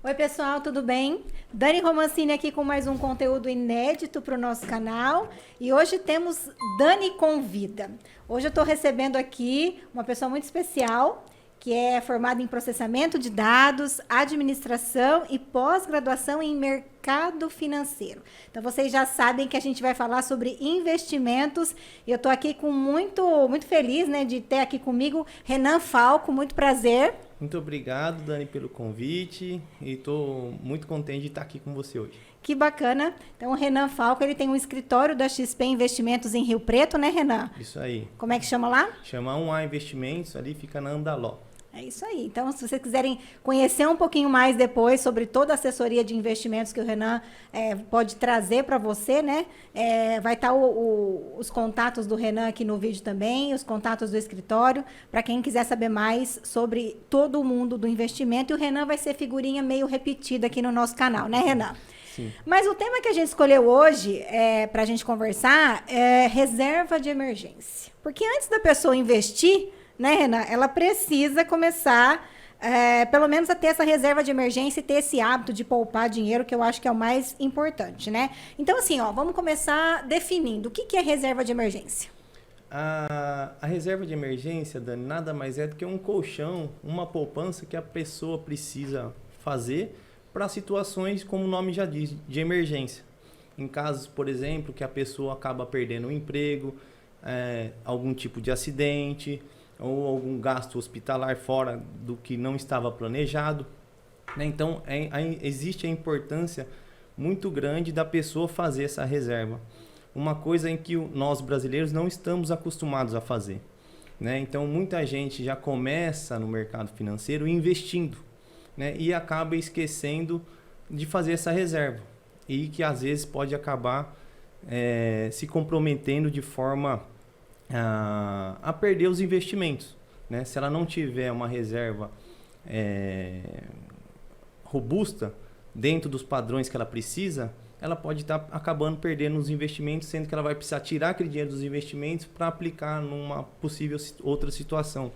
Oi, pessoal, tudo bem? Dani Romancini aqui com mais um conteúdo inédito para o nosso canal. E hoje temos Dani Convida. Hoje eu estou recebendo aqui uma pessoa muito especial, que é formada em processamento de dados, administração e pós-graduação em mercado financeiro. Então, vocês já sabem que a gente vai falar sobre investimentos. E eu estou aqui com muito feliz, né, de ter aqui comigo Renan Falco. Muito prazer. Muito obrigado, Dani, pelo convite e estou muito contente de estar aqui com você hoje. Que bacana. Então, o Renan Falco, ele tem um escritório da XP Investimentos em Rio Preto, né, Renan? Isso aí. Como é que chama lá? Chama 1A Investimentos, ali fica na Andaló. É isso aí. Então, se vocês quiserem conhecer um pouquinho mais depois sobre toda a assessoria de investimentos que o Renan pode trazer para você, né? Vai estar os contatos do Renan aqui no vídeo também, os contatos do escritório, para quem quiser saber mais sobre todo o mundo do investimento. E o Renan vai ser figurinha meio repetida aqui no nosso canal, né, Renan? Sim. Mas o tema que a gente escolheu hoje para a gente conversar é reserva de emergência. Porque antes da pessoa investir, né, Renan? Ela precisa começar, pelo menos, a ter essa reserva de emergência e ter esse hábito de poupar dinheiro, que eu acho que é o mais importante, né? Então, assim, vamos começar definindo. O que é reserva de emergência? A reserva de emergência, Dani, nada mais é do que um colchão, uma poupança que a pessoa precisa fazer para situações, como o nome já diz, de emergência. Em casos, por exemplo, que a pessoa acaba perdendo o emprego, algum tipo de acidente, ou algum gasto hospitalar fora do que não estava planejado, né? Então, existe a importância muito grande da pessoa fazer essa reserva. Uma coisa em que nós brasileiros não estamos acostumados a fazer, né? Então, muita gente já começa no mercado financeiro investindo, né? E acaba esquecendo de fazer essa reserva. E que, às vezes, pode acabar se comprometendo de forma a perder os investimentos, né? Se ela não tiver uma reserva robusta dentro dos padrões que ela precisa, ela pode estar acabando perdendo os investimentos, sendo que ela vai precisar tirar aquele dinheiro dos investimentos para aplicar numa possível outra situação.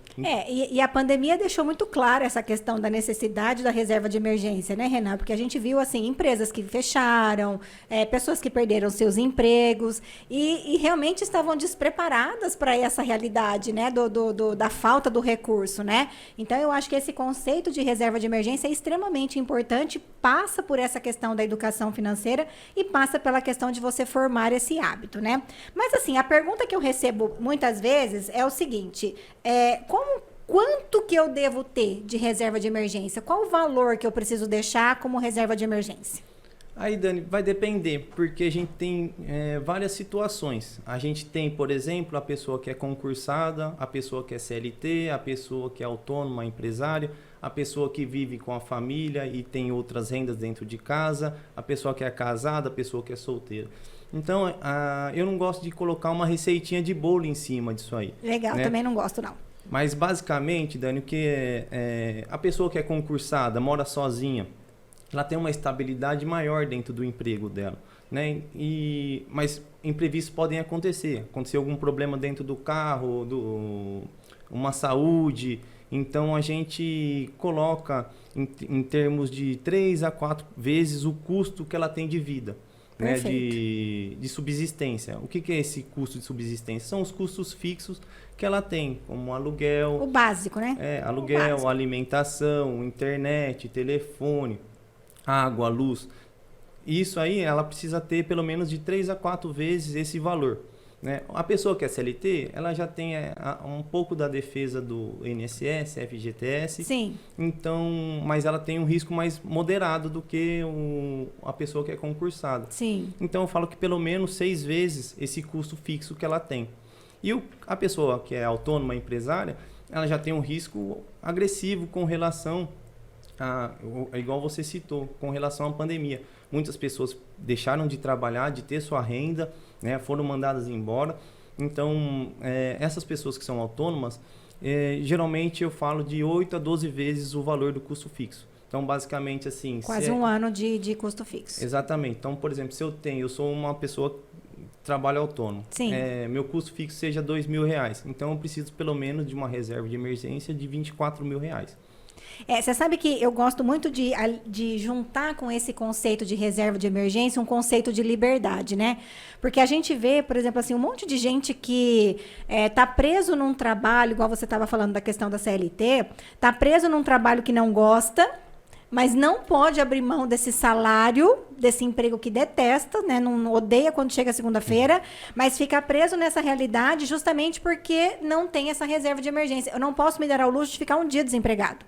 E a pandemia deixou muito claro essa questão da necessidade da reserva de emergência, né, Renan? Porque a gente viu, assim, empresas que fecharam, pessoas que perderam seus empregos e realmente estavam despreparadas para essa realidade, né, da falta do recurso, né? Então, eu acho que esse conceito de reserva de emergência é extremamente importante, passa por essa questão da educação financeira e passa pela questão de você formar esse hábito, né? Mas, assim, a pergunta que eu recebo muitas vezes é o seguinte, quanto que eu devo ter de reserva de emergência? Qual o valor que eu preciso deixar como reserva de emergência? Aí, Dani, vai depender, porque a gente tem várias situações. A gente tem, por exemplo, a pessoa que é concursada, a pessoa que é CLT, a pessoa que é autônoma, empresária, a pessoa que vive com a família e tem outras rendas dentro de casa, a pessoa que é casada, a pessoa que é solteira. Então, eu não gosto de colocar uma receitinha de bolo em cima disso aí. Legal, né? Também não gosto, não. Mas, basicamente, Dani, o que a pessoa que é concursada, mora sozinha, ela tem uma estabilidade maior dentro do emprego dela, né? Mas imprevistos podem acontecer. Acontecer algum problema dentro do carro, uma saúde. Então, a gente coloca em termos de 3 a 4 vezes o custo que ela tem de vida, né? de subsistência. O que é esse custo de subsistência? São os custos fixos que ela tem, como aluguel. O básico, né? Aluguel, básico. Alimentação, internet, telefone, água, luz. Isso aí ela precisa ter pelo menos de 3 a 4 vezes esse valor, né? A pessoa que é CLT, ela já tem um pouco da defesa do INSS, FGTS. Sim. Então, mas ela tem um risco mais moderado do que a pessoa que é concursada. Sim. Então, eu falo que pelo menos 6 vezes esse custo fixo que ela tem. E a pessoa que é autônoma, empresária, ela já tem um risco agressivo com relação igual você citou, com relação à pandemia. Muitas pessoas deixaram de trabalhar, de ter sua renda, né, foram mandadas embora. Então, essas pessoas que são autônomas, geralmente eu falo de 8 a 12 vezes o valor do custo fixo. Então, basicamente, assim... Quase um ano de custo fixo. Exatamente. Então, por exemplo, se eu sou uma pessoa que trabalha autônomo, meu custo fixo seja R$2.000, então eu preciso pelo menos de uma reserva de emergência de R$24.000. Você sabe que eu gosto muito de juntar com esse conceito de reserva de emergência um conceito de liberdade, né? Porque a gente vê, por exemplo, assim, um monte de gente que tá preso num trabalho, igual você estava falando da questão da CLT, tá preso num trabalho que não gosta, mas não pode abrir mão desse salário, desse emprego que detesta, né? Não odeia quando chega segunda-feira, mas fica preso nessa realidade justamente porque não tem essa reserva de emergência. Eu não posso me dar ao luxo de ficar um dia desempregado.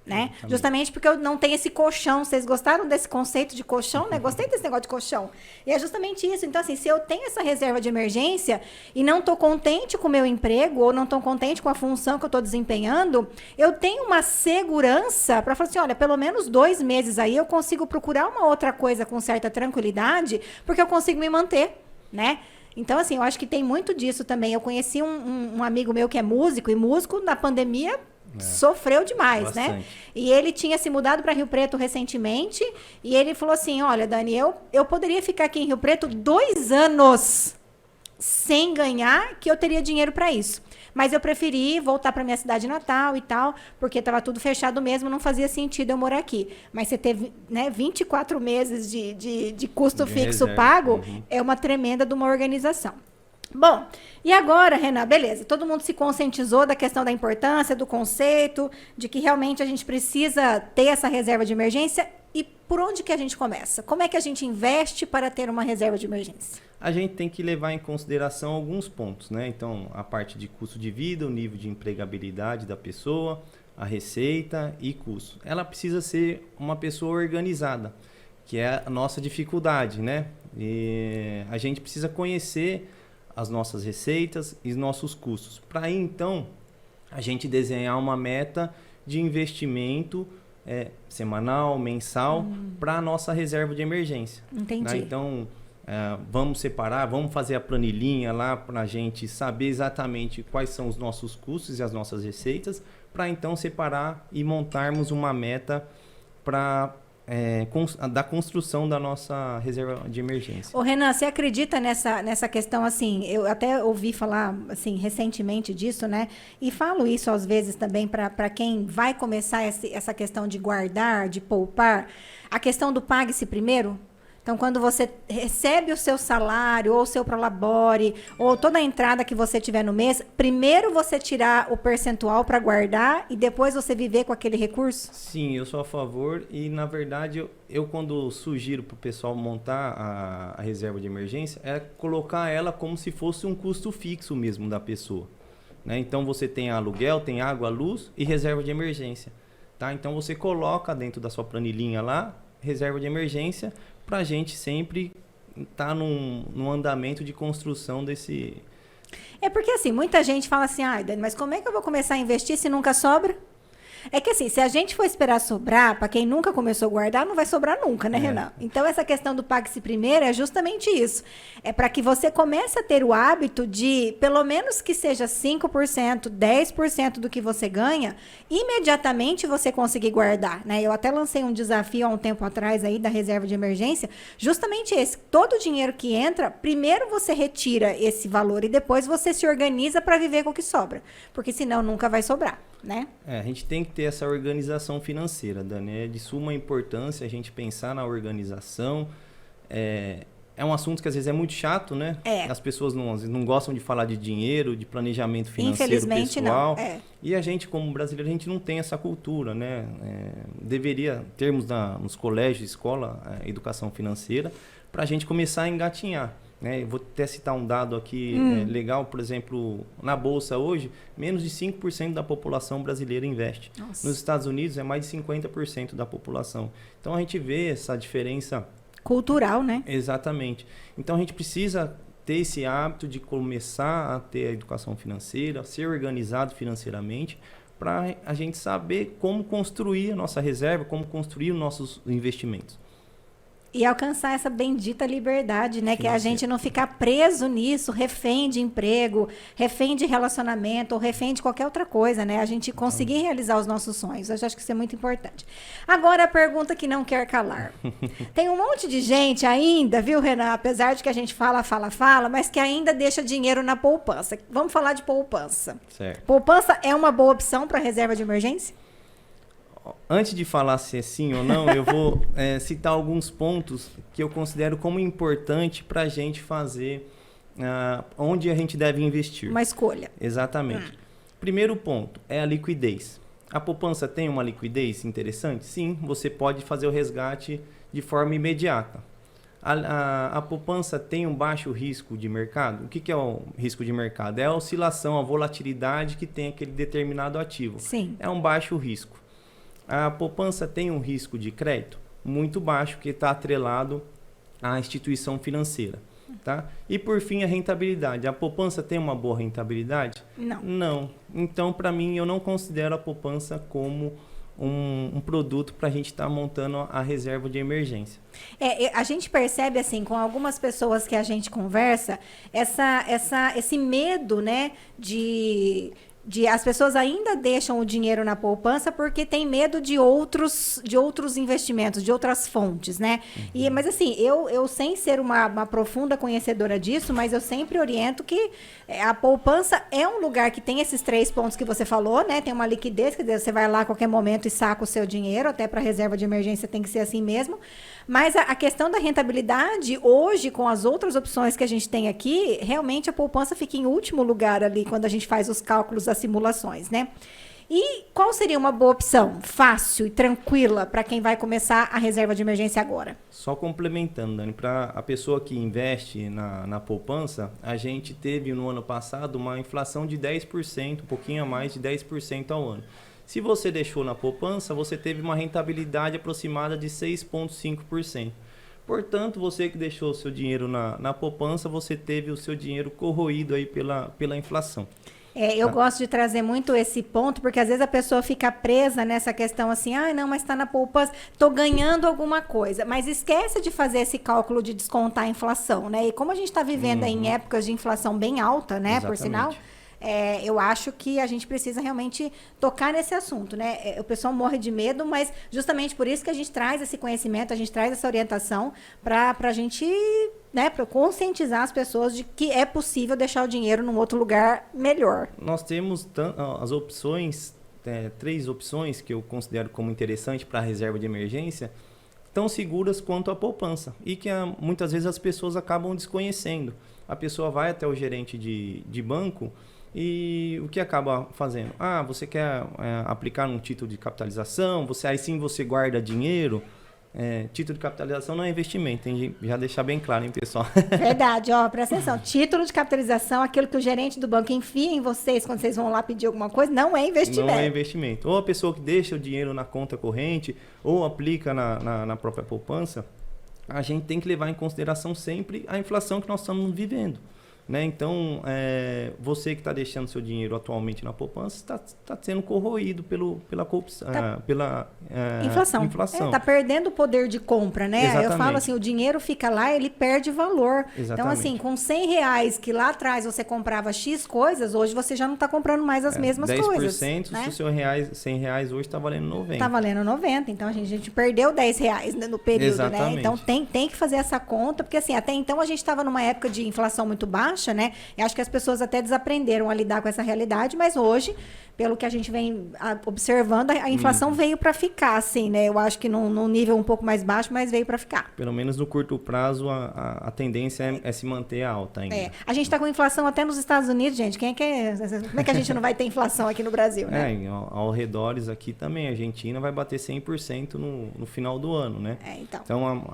Né? Justamente porque eu não tenho esse colchão. Vocês gostaram desse conceito de colchão, né? Gostei desse negócio de colchão. E é justamente isso. Então, assim, se eu tenho essa reserva de emergência e não estou contente com o meu emprego ou não estou contente com a função que eu estou desempenhando, eu tenho uma segurança para falar assim, olha, pelo menos 2 meses aí eu consigo procurar uma outra coisa com certa tranquilidade, porque eu consigo me manter, né? Então, assim, eu acho que tem muito disso também. Eu conheci um amigo meu que é músico, e músico na pandemia sofreu demais, bastante, né? E ele tinha se mudado para Rio Preto recentemente, e ele falou assim, olha, Dani, eu poderia ficar aqui em Rio Preto 2 anos sem ganhar, que eu teria dinheiro para isso. Mas eu preferi voltar para minha cidade natal e tal, porque estava tudo fechado mesmo, não fazia sentido eu morar aqui. Mas você teve, né, 24 meses de custo fixo pago, é uma tremenda de uma organização. Bom, e agora, Renan, beleza, todo mundo se conscientizou da questão da importância, do conceito, de que realmente a gente precisa ter essa reserva de emergência. E por onde que a gente começa? Como é que a gente investe para ter uma reserva de emergência? A gente tem que levar em consideração alguns pontos, né? Então, a parte de custo de vida, o nível de empregabilidade da pessoa, a receita e custo. Ela precisa ser uma pessoa organizada, que é a nossa dificuldade, né? E a gente precisa conhecer as nossas receitas e os nossos custos. Para aí, então, a gente desenhar uma meta de investimento semanal, mensal, para a nossa reserva de emergência. Entendi. Né? Então, vamos separar, vamos fazer a planilhinha lá para a gente saber exatamente quais são os nossos custos e as nossas receitas, para então separar e montarmos uma meta para da construção da nossa reserva de emergência. Ô Renan, você acredita nessa questão, assim, eu até ouvi falar, assim, recentemente disso, né? E falo isso às vezes também para quem vai começar essa questão de guardar, de poupar, a questão do pague-se primeiro. Então, quando você recebe o seu salário, ou o seu prolabore, ou toda a entrada que você tiver no mês, primeiro você tirar o percentual para guardar e depois você viver com aquele recurso? Sim, eu sou a favor e, na verdade, eu quando sugiro para o pessoal montar a reserva de emergência, é colocar ela como se fosse um custo fixo mesmo da pessoa. Né? Então, você tem aluguel, tem água, luz e reserva de emergência. Tá? Então, você coloca dentro da sua planilhinha lá, reserva de emergência, para a gente sempre estar num andamento de construção desse... É porque, assim, muita gente fala assim, Dani, mas como é que eu vou começar a investir se nunca sobra? É que, assim, se a gente for esperar sobrar, para quem nunca começou a guardar, não vai sobrar nunca, né, Renan? Então, essa questão do pague-se primeiro é justamente isso. É para que você comece a ter o hábito de, pelo menos que seja 5%, 10% do que você ganha, imediatamente você conseguir guardar, né? Eu até lancei um desafio há um tempo atrás aí da reserva de emergência, justamente esse. Todo o dinheiro que entra, primeiro você retira esse valor e depois você se organiza para viver com o que sobra. Porque senão nunca vai sobrar, né? A gente tem que ter essa organização financeira, Dani. É de suma importância a gente pensar na organização. É um assunto que às vezes é muito chato, né? As pessoas não gostam de falar de dinheiro, de planejamento financeiro Infelizmente, pessoal. Não. E a gente, como brasileiro, a gente não tem essa cultura, né? Deveria termos nos colégios, escola, educação financeira, para a gente começar a engatinhar. Né? Eu vou até citar um dado aqui legal, por exemplo, na Bolsa hoje, menos de 5% da população brasileira investe. Nossa. Nos Estados Unidos é mais de 50% da população. Então a gente vê essa diferença cultural, né? Exatamente. Então a gente precisa ter esse hábito de começar a ter a educação financeira, ser organizado financeiramente, para a gente saber como construir a nossa reserva, como construir os nossos investimentos. E alcançar essa bendita liberdade, né? Que é a gente não ficar preso nisso, refém de emprego, refém de relacionamento, ou refém de qualquer outra coisa, né? A gente conseguir realizar os nossos sonhos. Eu acho que isso é muito importante. Agora, a pergunta que não quer calar. Tem um monte de gente ainda, viu, Renan? Apesar de que a gente fala, mas que ainda deixa dinheiro na poupança. Vamos falar de poupança. Certo. Poupança é uma boa opção para reserva de emergência? Antes de falar se é sim ou não, eu vou citar alguns pontos que eu considero como importante para a gente fazer onde a gente deve investir. Uma escolha. Exatamente. Primeiro ponto é a liquidez. A poupança tem uma liquidez interessante? Sim, você pode fazer o resgate de forma imediata. A poupança tem um baixo risco de mercado? O que é o risco de mercado? É a oscilação, a volatilidade que tem aquele determinado ativo. Sim. É um baixo risco. A poupança tem um risco de crédito muito baixo, que está atrelado à instituição financeira. Tá? E por fim, a rentabilidade. A poupança tem uma boa rentabilidade? Não. Não. Então, para mim, eu não considero a poupança como um produto para a gente estar montando a reserva de emergência. A gente percebe, assim, com algumas pessoas que a gente conversa, esse medo, né, de as pessoas ainda deixam o dinheiro na poupança porque tem medo de outros investimentos, de outras fontes, né? Mas assim, eu sem ser uma profunda conhecedora disso, mas eu sempre oriento que a poupança é um lugar que tem esses 3 pontos que você falou, né? Tem uma liquidez, quer dizer, você vai lá a qualquer momento e saca o seu dinheiro, até para reserva de emergência tem que ser assim mesmo. Mas a questão da rentabilidade, hoje, com as outras opções que a gente tem aqui, realmente a poupança fica em último lugar ali, quando a gente faz os cálculos das simulações, né? E qual seria uma boa opção, fácil e tranquila, para quem vai começar a reserva de emergência agora? Só complementando, Dani, para a pessoa que investe na poupança, a gente teve no ano passado uma inflação de 10%, um pouquinho a mais de 10% ao ano. Se você deixou na poupança, você teve uma rentabilidade aproximada de 6,5%. Portanto, você que deixou o seu dinheiro na poupança, você teve o seu dinheiro corroído aí pela inflação. Eu gosto de trazer muito esse ponto, porque às vezes a pessoa fica presa nessa questão assim, não, mas está na poupança, estou ganhando alguma coisa. Mas esquece de fazer esse cálculo de descontar a inflação, né? E como a gente está vivendo aí em épocas de inflação bem alta, né, por sinal, eu acho que a gente precisa realmente tocar nesse assunto, né? O pessoal morre de medo, mas justamente por isso que a gente traz esse conhecimento, a gente traz essa orientação para a gente, né, para conscientizar as pessoas de que é possível deixar o dinheiro num outro lugar melhor. Nós temos as opções, 3 opções que eu considero como interessante para a reserva de emergência, tão seguras quanto a poupança e que muitas vezes as pessoas acabam desconhecendo. A pessoa vai até o gerente de banco e o que acaba fazendo? Você quer aplicar um título de capitalização, aí sim você guarda dinheiro. Título de capitalização não é investimento, tem que já deixar bem claro, hein, pessoal? Verdade, presta atenção. Título de capitalização, aquilo que o gerente do banco enfia em vocês quando vocês vão lá pedir alguma coisa, não é investimento. Não é investimento. Ou a pessoa que deixa o dinheiro na conta corrente ou aplica na própria poupança, a gente tem que levar em consideração sempre a inflação que nós estamos vivendo. Né? Então, você que está deixando seu dinheiro atualmente na poupança está sendo corroído pela corrupção, pela inflação. Está perdendo o poder de compra, né? Exatamente. Eu falo assim, o dinheiro fica lá, ele perde valor. Exatamente. Então, assim, com R$100 que lá atrás você comprava X coisas, hoje você já não está comprando mais as mesmas 10%, coisas. 10%, né? Se o seu R$100 hoje está valendo 90. Está valendo 90, então a gente perdeu R$10 no período, Exatamente. né? Então tem que fazer essa conta, porque assim, até então a gente estava numa época de inflação muito baixa, né? Eu acho que as pessoas até desaprenderam a lidar com essa realidade, mas hoje, pelo que a gente vem observando, a inflação veio para ficar, assim, né? Eu acho que num nível um pouco mais baixo, mas veio para ficar. Pelo menos no curto prazo, a tendência é se manter alta ainda. A gente está com inflação até nos Estados Unidos, gente. Como é que a gente não vai ter inflação aqui no Brasil, né? Ao redores aqui também, a Argentina vai bater 100% no final do ano, né? Então,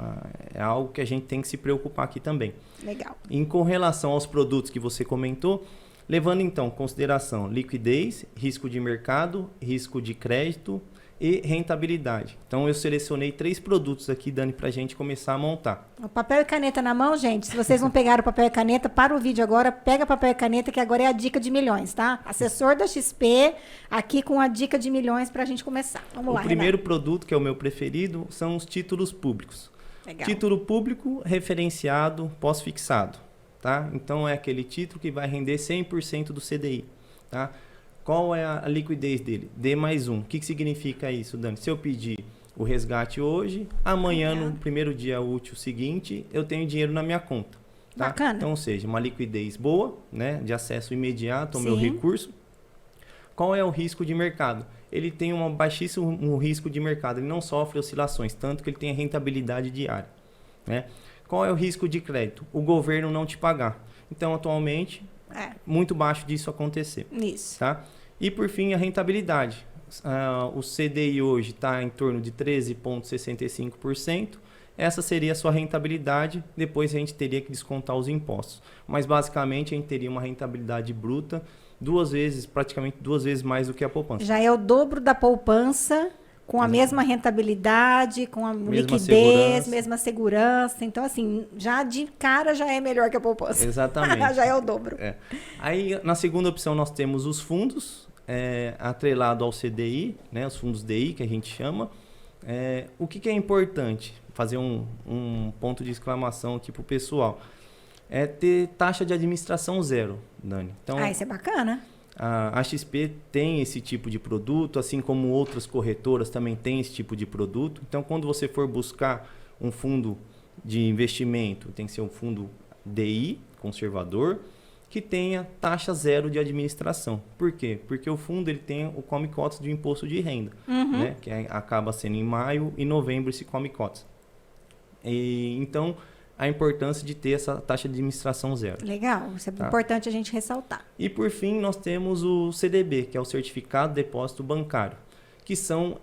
é algo que a gente tem que se preocupar aqui também. Legal. E com relação aos produtos que você comentou, levando então em consideração liquidez, risco de mercado, risco de crédito e rentabilidade. Então eu selecionei 3 produtos aqui, Dani, para a gente começar a montar. O papel e caneta na mão, gente. Se vocês não pegaram o papel e caneta, para o vídeo agora, pega papel e caneta, que agora é a dica de milhões, tá? Assessor da XP, aqui com a dica de milhões para a gente começar. Vamos lá, O primeiro produto, que é o meu preferido, são os títulos públicos. Legal. Título público referenciado pós-fixado, tá? Então é aquele título que vai render 100% do CDI, tá? Qual é a liquidez dele? D+1. O que significa isso, Dani? Se eu pedir o resgate hoje, amanhã, no primeiro dia útil seguinte, eu tenho dinheiro na minha conta. Tá? Bacana. Então, ou seja, uma liquidez boa, né? De acesso imediato ao meu recurso. Qual é o risco de mercado? ele tem um baixíssimo risco de mercado, ele não sofre oscilações, tanto que ele tem a rentabilidade diária, né? Qual é o risco de crédito? O governo não te pagar. Então, atualmente, muito baixo disso acontecer. Isso. Tá? E, por fim, a rentabilidade. O CDI hoje está em torno de 13,65%. Essa seria a sua rentabilidade. Depois a gente teria que descontar os impostos. Mas, basicamente, a gente teria uma rentabilidade bruta praticamente duas vezes mais do que a poupança. Já é o dobro da poupança, com a mesma rentabilidade, com a liquidez, segurança. mesma segurança. Então, assim, já de cara já é melhor que a poupança. Exatamente. Já é o dobro. Aí, na segunda opção, nós temos os fundos, atrelado ao CDI, né, os fundos DI, que a gente chama. O que é importante? Fazer um ponto de exclamação aqui para o pessoal. É ter taxa de administração zero, Dani. Então, isso é bacana. A XP tem esse tipo de produto, assim como outras corretoras também têm esse tipo de produto. Então, quando você for buscar um fundo de investimento, tem que ser um fundo DI, conservador, que tenha taxa zero de administração. Por quê? Porque o fundo ele tem o come cotas do imposto de renda, né? Que acaba sendo em maio e novembro esse come cotas. Então, a importância de ter essa taxa de administração zero. Legal, isso é importante a gente ressaltar. E por fim, nós temos o CDB, que é o Certificado de Depósito Bancário, que são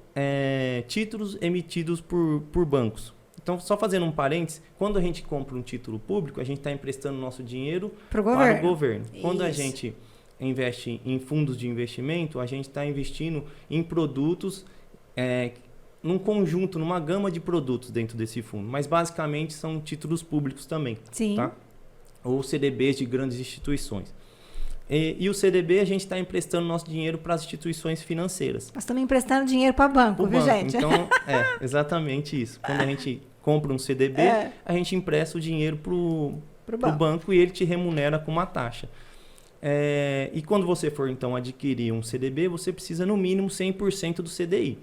títulos emitidos por bancos. Então, só fazendo um parênteses, quando a gente compra um título público, a gente está emprestando nosso dinheiro para o governo. Quando a gente investe em fundos de investimento, a gente está investindo em produtos num conjunto, numa gama de produtos dentro desse fundo. Mas, basicamente, são títulos públicos também. Sim. Tá? Ou CDBs de grandes instituições. E o CDB, a gente está emprestando nosso dinheiro para as instituições financeiras. Nós estamos emprestando dinheiro para banco, viu, gente? Então, exatamente isso. Quando a gente compra um CDB, a gente empresta o dinheiro para o banco e ele te remunera com uma taxa. E quando você for, então, adquirir um CDB, você precisa, no mínimo, 100% do CDI.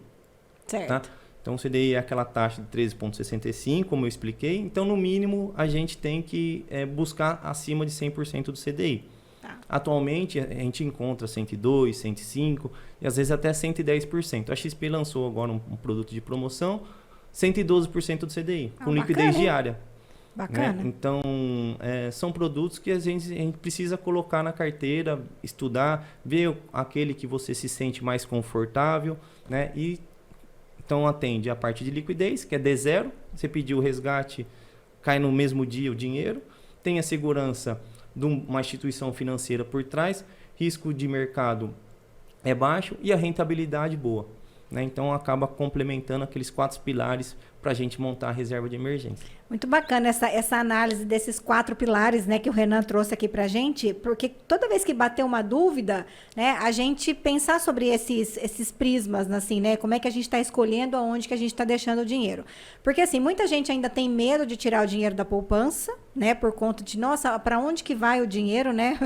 Certo. Tá? Então, o CDI é aquela taxa de 13,65, como eu expliquei. Então, no mínimo, a gente tem que buscar acima de 100% do CDI. Tá. Atualmente, a gente encontra 102%, 105% e, às vezes, até 110%. A XP lançou agora um produto de promoção, 112% do CDI, com liquidez diária. Bacana. Né? Então, são produtos que a gente precisa colocar na carteira, estudar, ver aquele que você se sente mais confortável, né? Então, atende a parte de liquidez, que é D0. Você pediu o resgate, cai no mesmo dia o dinheiro. Tem a segurança de uma instituição financeira por trás. Risco de mercado é baixo e a rentabilidade boa. Né? Então, acaba complementando aqueles 4 pilares para a gente montar a reserva de emergência. Muito bacana essa análise desses 4 pilares, né, que o Renan trouxe aqui para a gente, porque toda vez que bater uma dúvida, né, a gente pensar sobre esses prismas, assim, né, como é que a gente está escolhendo aonde que a gente está deixando o dinheiro. Porque, assim, muita gente ainda tem medo de tirar o dinheiro da poupança, né, por conta de, nossa, para onde que vai o dinheiro, né,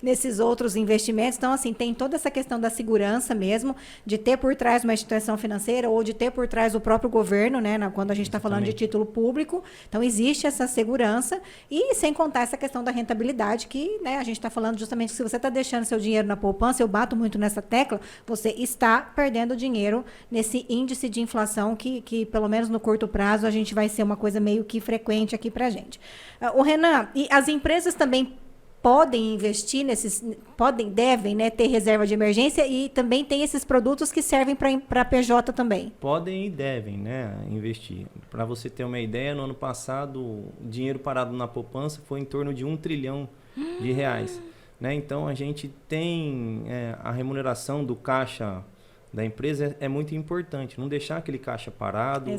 nesses outros investimentos. Então, assim, tem toda essa questão da segurança mesmo, de ter por trás uma instituição financeira ou de ter por trás o próprio governo, né, quando a gente está falando de título público. Então, existe essa segurança e sem contar essa questão da rentabilidade que, né, a gente está falando justamente que se você está deixando seu dinheiro na poupança, eu bato muito nessa tecla, você está perdendo dinheiro nesse índice de inflação que pelo menos no curto prazo, a gente vai ser uma coisa meio que frequente aqui para a gente. O Renan, e as empresas também podem investir devem, né, ter reserva de emergência e também tem esses produtos que servem para PJ também. Podem e devem, né, investir. Para você ter uma ideia, no ano passado, o dinheiro parado na poupança foi em torno de R$1 trilhão. Né? Então, a gente tem a remuneração do caixa da empresa é muito importante. Não deixar aquele caixa parado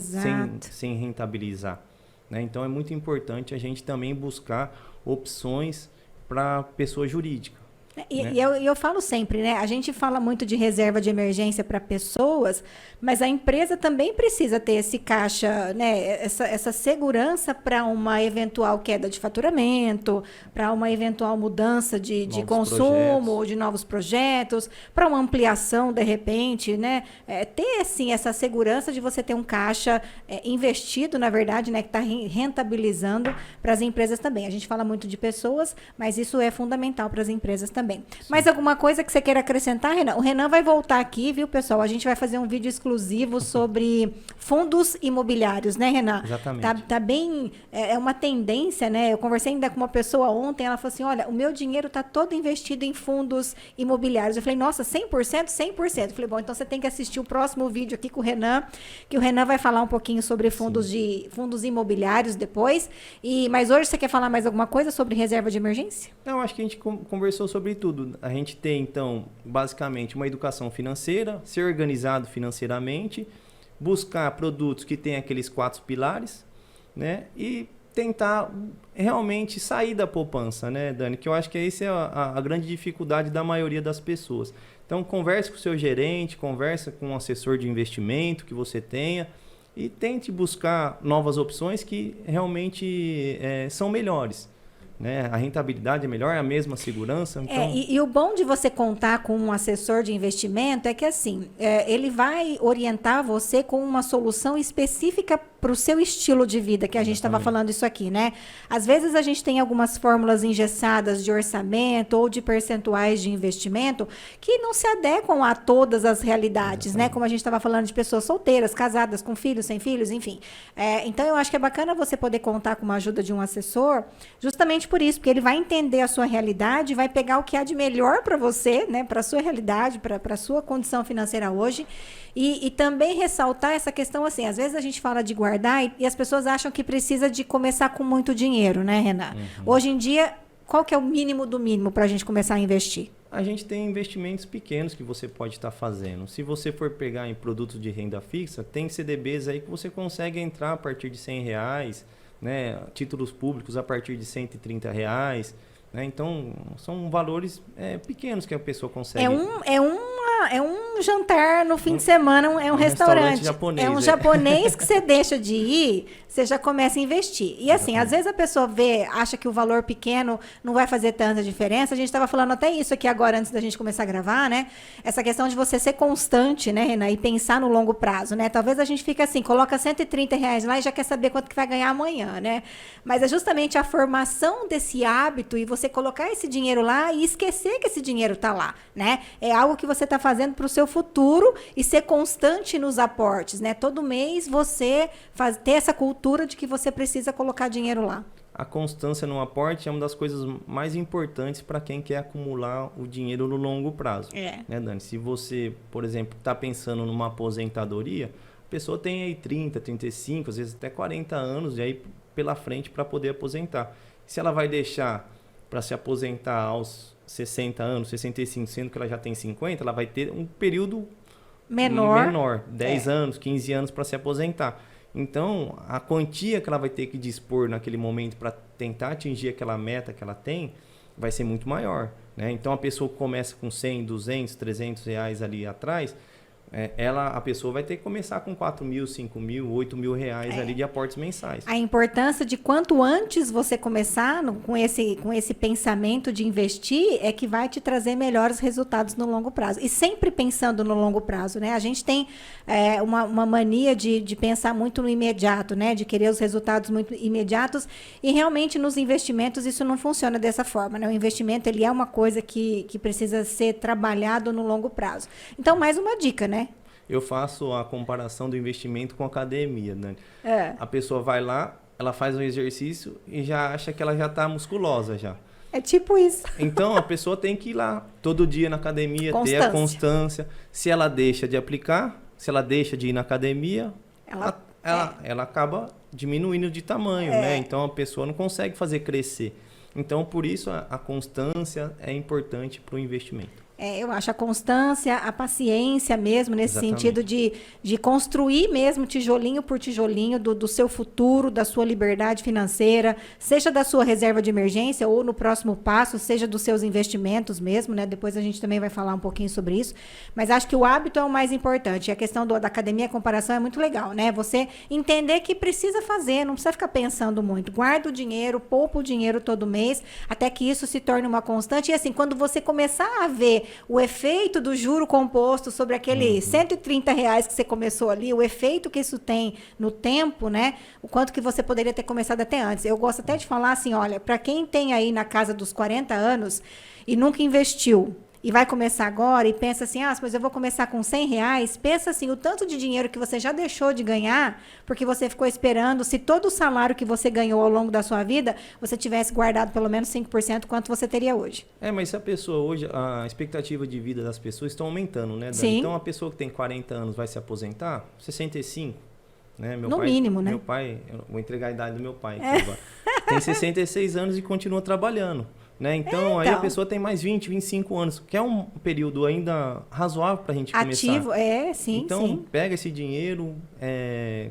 sem rentabilizar. Né? Então, é muito importante a gente também buscar opções para pessoa jurídica. E eu falo sempre, né? A gente fala muito de reserva de emergência para pessoas, mas a empresa também precisa ter esse caixa, né? Essa segurança para uma eventual queda de faturamento, para uma eventual mudança de consumo, ou de novos projetos, para uma ampliação, de repente, né? Ter, assim, essa segurança de você ter um caixa investido, na verdade, né? Que está rentabilizando para as empresas também. A gente fala muito de pessoas, mas isso é fundamental para as empresas também. também. Mais alguma coisa que você queira acrescentar, Renan? O Renan vai voltar aqui, viu, pessoal? A gente vai fazer um vídeo exclusivo sobre fundos imobiliários, né, Renan? Exatamente. Tá bem, é uma tendência, né? Eu conversei ainda com uma pessoa ontem, ela falou assim, olha, o meu dinheiro tá todo investido em fundos imobiliários. Eu falei, nossa, 100%? 100%. Eu falei, bom, então você tem que assistir o próximo vídeo aqui com o Renan, que o Renan vai falar um pouquinho sobre fundos imobiliários depois. Mas hoje você quer falar mais alguma coisa sobre reserva de emergência? Não, acho que a gente conversou sobre tudo. A gente tem, então, basicamente, uma educação financeira, ser organizado financeiramente, buscar produtos que têm aqueles 4 pilares, né? E tentar realmente sair da poupança, né, Dani? Que eu acho que essa é a grande dificuldade da maioria das pessoas. Então, converse com o seu gerente, converse com um assessor de investimento que você tenha e tente buscar novas opções que realmente são melhores. Né? A rentabilidade é melhor, é a mesma segurança. Então... E o bom de você contar com um assessor de investimento é que assim, ele vai orientar você com uma solução específica para o seu estilo de vida, que a gente estava falando isso aqui, né? Às vezes a gente tem algumas fórmulas engessadas de orçamento ou de percentuais de investimento que não se adequam a todas as realidades, né? Como a gente estava falando de pessoas solteiras, casadas, com filhos, sem filhos, enfim. Então eu acho que é bacana você poder contar com uma ajuda de um assessor, justamente por isso, porque ele vai entender a sua realidade, vai pegar o que há de melhor para você, né? Para a sua realidade, para a sua condição financeira hoje. E também ressaltar essa questão assim, às vezes a gente fala de guardar e as pessoas acham que precisa de começar com muito dinheiro, né, Renan? Hoje em dia, qual que é o mínimo do mínimo para a gente começar a investir? A gente tem investimentos pequenos que você pode estar fazendo. Se você for pegar em produtos de renda fixa, tem CDBs aí que você consegue entrar a partir de R$100, né? Títulos públicos a partir de R$130, né? Então, são valores pequenos que a pessoa consegue. É um jantar no fim de semana, é um restaurante japonês. É um japonês que você deixa de ir, você já começa a investir. E assim, às vezes a pessoa acha que o valor pequeno não vai fazer tanta diferença. A gente estava falando até isso aqui agora, antes da gente começar a gravar, né? Essa questão de você ser constante, né, Renan? E pensar no longo prazo, né? Talvez a gente fique assim, coloca R$130 lá e já quer saber quanto que vai ganhar amanhã, né? Mas é justamente a formação desse hábito e você colocar esse dinheiro lá e esquecer que esse dinheiro está lá, né? É algo que você está fazendo para o seu futuro e ser constante nos aportes, né? Todo mês você ter essa cultura de que você precisa colocar dinheiro lá. A constância no aporte é uma das coisas mais importantes para quem quer acumular o dinheiro no longo prazo. Né, Dani? Se você, por exemplo, está pensando numa aposentadoria, a pessoa tem aí 30, 35, às vezes até 40 anos e aí pela frente para poder aposentar. Se ela vai deixar para se aposentar aos 60 anos, 65, sendo que ela já tem 50, ela vai ter um período menor 10 anos, 15 anos para se aposentar. Então, a quantia que ela vai ter que dispor naquele momento para tentar atingir aquela meta que ela tem, vai ser muito maior. Né? Então, a pessoa começa com 100, 200, 300 reais ali atrás, a pessoa vai ter que começar com 4 mil, 5 mil, 8 mil reais ali de aportes mensais. A importância de quanto antes você começar com esse pensamento de investir é que vai te trazer melhores resultados no longo prazo. E sempre pensando no longo prazo, né? A gente tem uma mania de pensar muito no imediato, né? De querer os resultados muito imediatos e realmente nos investimentos isso não funciona dessa forma, né? O investimento ele é uma coisa que precisa ser trabalhado no longo prazo. Então, mais uma dica, né? Eu faço a comparação do investimento com a academia, né? A pessoa vai lá, ela faz um exercício e já acha que ela já está musculosa já. É tipo isso. Então, a pessoa tem que ir lá todo dia na academia, ter a constância. Se ela deixa de aplicar, se ela deixa de ir na academia, ela acaba diminuindo de tamanho, né? Então, a pessoa não consegue fazer crescer. Então, por isso, a constância é importante para o investimento. Eu acho a constância, a paciência mesmo, nesse sentido de construir mesmo tijolinho por tijolinho do seu futuro, da sua liberdade financeira, seja da sua reserva de emergência ou no próximo passo, seja dos seus investimentos mesmo, né? Depois a gente também vai falar um pouquinho sobre isso. Mas acho que o hábito é o mais importante. E a questão da academia, a comparação é muito legal, né? Você entender que precisa fazer, não precisa ficar pensando muito. Guarda o dinheiro, poupa o dinheiro todo mês, até que isso se torne uma constante. E assim, quando você começar a ver o efeito do juro composto sobre aquele R$ 130 que você começou ali, o efeito que isso tem no tempo, né? O quanto que você poderia ter começado até antes. Eu gosto até de falar assim, olha, para quem tem aí na casa dos 40 anos e nunca investiu, e vai começar agora e pensa assim, mas eu vou começar com R$ 100, pensa assim, o tanto de dinheiro que você já deixou de ganhar, porque você ficou esperando, se todo o salário que você ganhou ao longo da sua vida, você tivesse guardado pelo menos 5%, quanto você teria hoje. Mas se a pessoa hoje, a expectativa de vida das pessoas estão aumentando, né, Dani? Sim. Então, a pessoa que tem 40 anos vai se aposentar, 65, né? No mínimo, né? Meu pai, eu vou entregar a idade do meu pai aqui agora, tem 66 anos e continua trabalhando. Né? Então, aí a pessoa tem mais 20, 25 anos, que é um período ainda razoável para a gente começar. Ativo, sim. Então, pega esse dinheiro,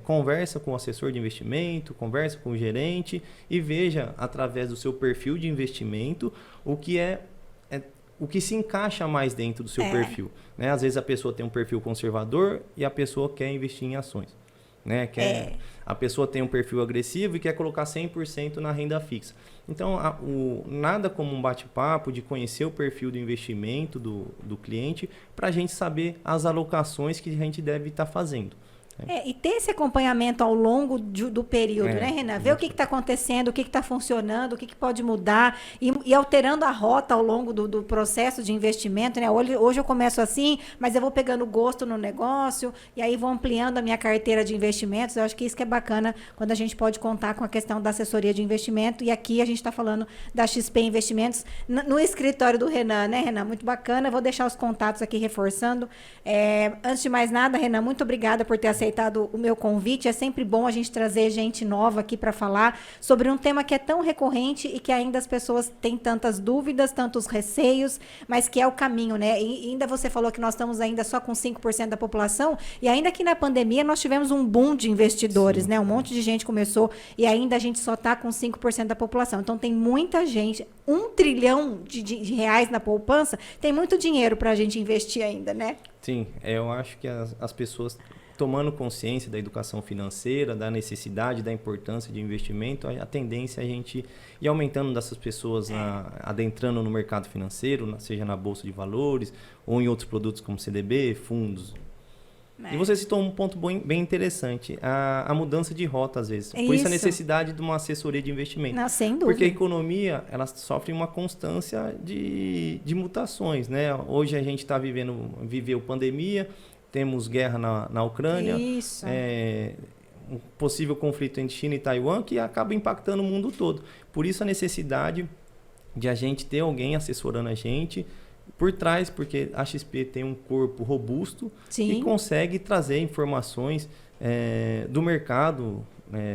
conversa com o assessor de investimento, conversa com o gerente e veja, através do seu perfil de investimento, o que se encaixa mais dentro do seu perfil. Né? Às vezes a pessoa tem um perfil conservador e a pessoa quer investir em ações. Né? A pessoa tem um perfil agressivo e quer colocar 100% na renda fixa. Então, nada como um bate-papo de conhecer o perfil do investimento do cliente para a gente saber as alocações que a gente deve estar fazendo. E ter esse acompanhamento ao longo do período, né, Renan? Ver o que está acontecendo, o que está funcionando, o que pode mudar e alterando a rota ao longo do processo de investimento, né? Hoje eu começo assim, mas eu vou pegando gosto no negócio e aí vou ampliando a minha carteira de investimentos. Eu acho que isso que é bacana quando a gente pode contar com a questão da assessoria de investimento. E aqui a gente está falando da XP Investimentos no escritório do Renan, né, Renan? Muito bacana. Eu vou deixar os contatos aqui reforçando. Antes de mais nada, Renan, muito obrigada por ter aceitado o meu convite. É sempre bom a gente trazer gente nova aqui para falar sobre um tema que é tão recorrente e que ainda as pessoas têm tantas dúvidas, tantos receios, mas que é o caminho, né? E ainda você falou que nós estamos ainda só com 5% da população e ainda que na pandemia nós tivemos um boom de investidores, né? Um monte de gente começou e ainda a gente só está com 5% da população. Então tem muita gente, 1 trilhão de reais na poupança, tem muito dinheiro para a gente investir ainda, né? Sim, eu acho que as pessoas tomando consciência da educação financeira, da necessidade, da importância de investimento, a tendência é a gente ir aumentando dessas pessoas, adentrando no mercado financeiro, seja na bolsa de valores ou em outros produtos como CDB, fundos. E você citou um ponto bem interessante, a mudança de rota às vezes. Por isso a necessidade de uma assessoria de investimento. Não, sem dúvida. Porque a economia, ela sofre uma constância de mutações, né? Hoje a gente viveu pandemia, temos guerra na Ucrânia, um possível conflito entre China e Taiwan que acaba impactando o mundo todo. Por isso a necessidade de a gente ter alguém assessorando a gente por trás, porque a XP tem um corpo robusto e consegue trazer informações do mercado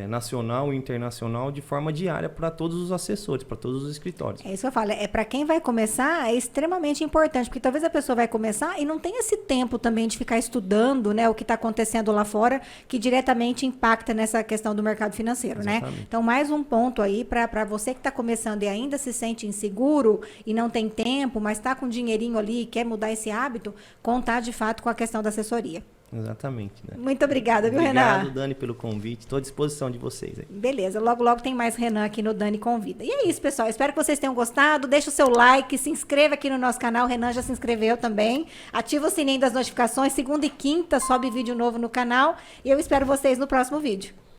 nacional e internacional de forma diária para todos os assessores, para todos os escritórios. É isso que eu falo, para quem vai começar é extremamente importante, porque talvez a pessoa vai começar e não tem esse tempo também de ficar estudando, né, o que está acontecendo lá fora, que diretamente impacta nessa questão do mercado financeiro, né? Então, mais um ponto aí para você que está começando e ainda se sente inseguro e não tem tempo, mas está com dinheirinho ali e quer mudar esse hábito, contar de fato com a questão da assessoria. Exatamente. Né? Muito obrigada, viu, Renan? Obrigado, Dani, pelo convite. Estou à disposição de vocês. Aí. Beleza. Logo, logo tem mais Renan aqui no Dani Convida. E é isso, pessoal. Espero que vocês tenham gostado. Deixa o seu like, se inscreva aqui no nosso canal. O Renan já se inscreveu também. Ativa o sininho das notificações. Segunda e quinta sobe vídeo novo no canal. E eu espero vocês no próximo vídeo.